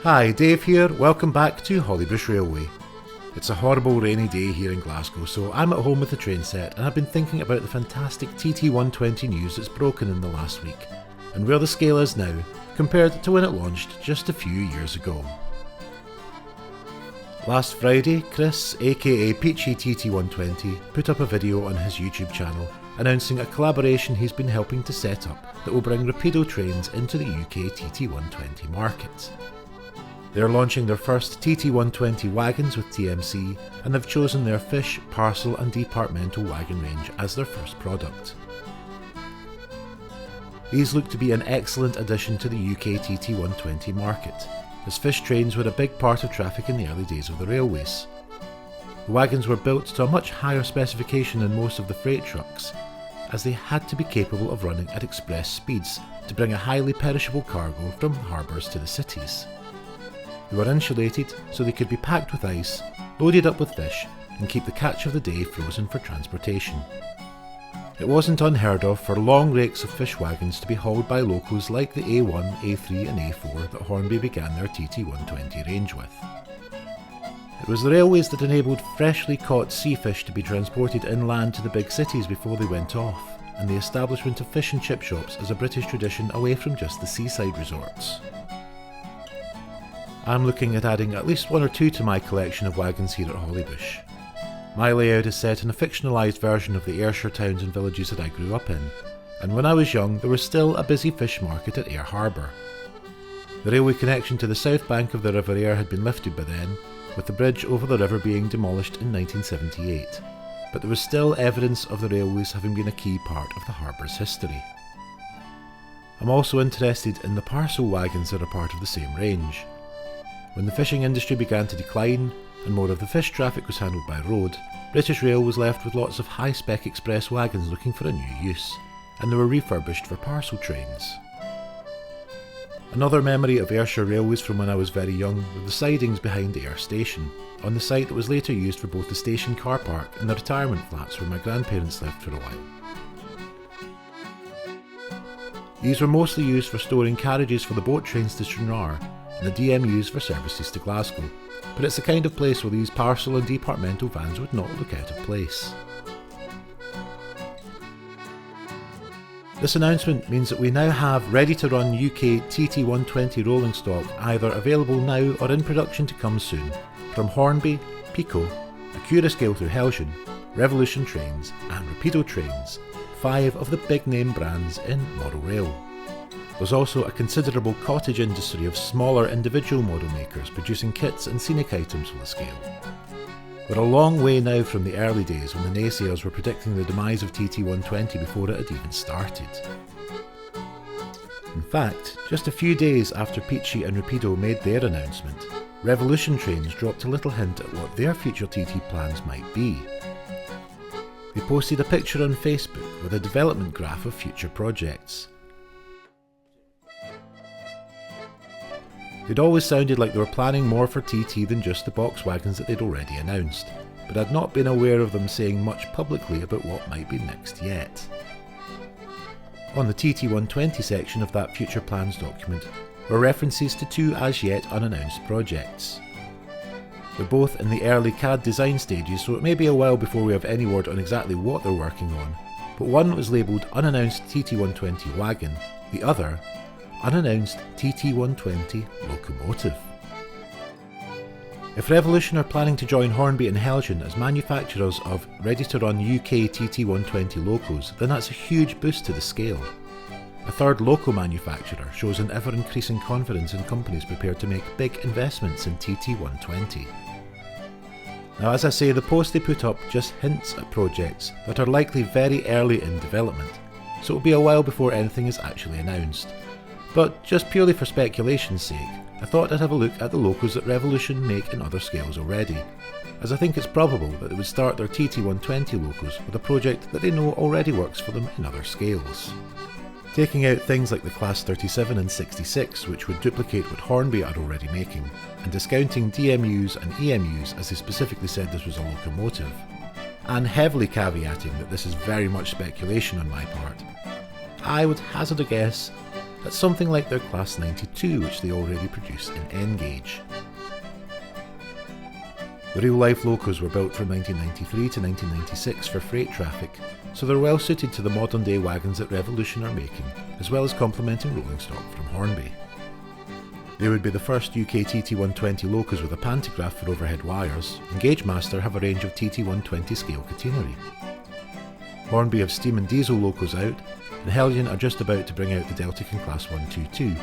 Hi, Dave here, welcome back to Hollybush Railway. It's a horrible rainy day here in Glasgow, so I'm at home with the train set and I've been thinking about the fantastic TT120 news that's broken in the last week, and where the scale is now, compared to when it launched just a few years ago. Last Friday, Chris, aka Peachy TT120, put up a video on his YouTube channel announcing a collaboration he's been helping to set up that will bring Rapido trains into the UK TT120 market. They're launching their first TT120 wagons with TMC, and they've chosen their fish, parcel and departmental wagon range as their first product. These look to be an excellent addition to the UK TT120 market, as fish trains were a big part of traffic in the early days of the railways. The wagons were built to a much higher specification than most of the freight trucks, as they had to be capable of running at express speeds to bring a highly perishable cargo from harbours to the cities. They were insulated so they could be packed with ice, loaded up with fish, and keep the catch of the day frozen for transportation. It wasn't unheard of for long rakes of fish wagons to be hauled by locals like the A1, A3 and A4 that Hornby began their TT120 range with. It was the railways that enabled freshly caught sea fish to be transported inland to the big cities before they went off, and the establishment of fish and chip shops as a British tradition away from just the seaside resorts. I'm looking at adding at least one or two to my collection of wagons here at Hollybush. My layout is set in a fictionalised version of the Ayrshire towns and villages that I grew up in, and when I was young there was still a busy fish market at Ayr Harbour. The railway connection to the south bank of the River Ayr had been lifted by then, with the bridge over the river being demolished in 1978, but there was still evidence of the railways having been a key part of the harbour's history. I'm also interested in the parcel wagons that are part of the same range. When the fishing industry began to decline and more of the fish traffic was handled by road, British Rail was left with lots of high-spec express wagons looking for a new use, and they were refurbished for parcel trains. Another memory of Ayrshire railways from when I was very young were the sidings behind Ayr Station, on the site that was later used for both the station car park and the retirement flats where my grandparents lived for a while. These were mostly used for storing carriages for the boat trains to Stranraer, and the DMUs for services to Glasgow, but it's the kind of place where these parcel and departmental vans would not look out of place. This announcement means that we now have ready-to-run UK TT120 rolling stock either available now or in production to come soon, from Hornby, Pico, Accurascale through Helsion, Revolution Trains and Rapido Trains, 5 of the big-name brands in model rail. There's also a considerable cottage industry of smaller individual model makers producing kits and scenic items for the scale. We're a long way now from the early days when the naysayers were predicting the demise of TT120 before it had even started. In fact, just a few days after Peachy and Rapido made their announcement, Revolution Trains dropped a little hint at what their future TT plans might be. They posted a picture on Facebook with a development graph of future projects. They'd always sounded like they were planning more for TT than just the box wagons that they'd already announced, but I'd not been aware of them saying much publicly about what might be next yet. On the TT120 section of that future plans document were references to 2 as yet unannounced projects. They're both in the early CAD design stages, so it may be a while before we have any word on exactly what they're working on, but one was labelled Unannounced TT120 Wagon, the other Unannounced TT120 Locomotive. If Revolution are planning to join Hornby and Helsion as manufacturers of ready-to-run UK TT120 locos, then that's a huge boost to the scale. A third loco manufacturer shows an ever-increasing confidence in companies prepared to make big investments in TT120. Now, as I say, the post they put up just hints at projects that are likely very early in development, so it'll be a while before anything is actually announced. But just purely for speculation's sake, I thought I'd have a look at the locos that Revolution make in other scales already, as I think it's probable that they would start their TT120 locos with a project that they know already works for them in other scales. Taking out things like the Class 37 and 66, which would duplicate what Hornby are already making, and discounting DMUs and EMUs as they specifically said this was a locomotive, and heavily caveating that this is very much speculation on my part, I would hazard a guess at something like their Class 92, which they already produce in N gauge. The real-life locos were built from 1993 to 1996 for freight traffic, so they're well suited to the modern-day wagons that Revolution are making, as well as complementing rolling stock from Hornby. They would be the first UK TT120 locos with a pantograph for overhead wires, and Gagemaster have a range of TT120 scale catenary. Hornby have steam and diesel locos out, and Hellion are just about to bring out the Delticon Class 122.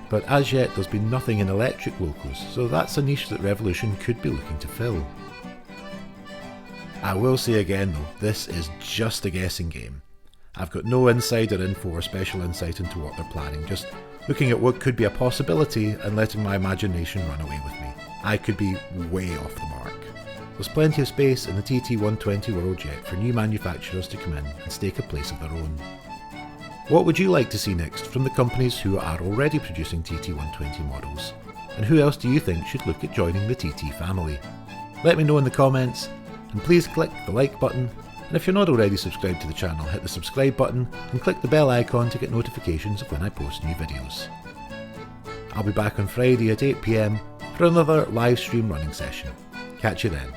But as yet there's been nothing in electric locos, so that's a niche that Revolution could be looking to fill. I will say again though, this is just a guessing game. I've got no insider info or special insight into what they're planning, just looking at what could be a possibility and letting my imagination run away with me. I could be way off the mark. There's plenty of space in the TT120 world yet for new manufacturers to come in and stake a place of their own. What would you like to see next from the companies who are already producing TT120 models? And who else do you think should look at joining the TT family? Let me know in the comments, and please click the like button, and if you're not already subscribed to the channel, hit the subscribe button and click the bell icon to get notifications of when I post new videos. I'll be back on Friday at 8 PM for another live stream running session. Catch you then.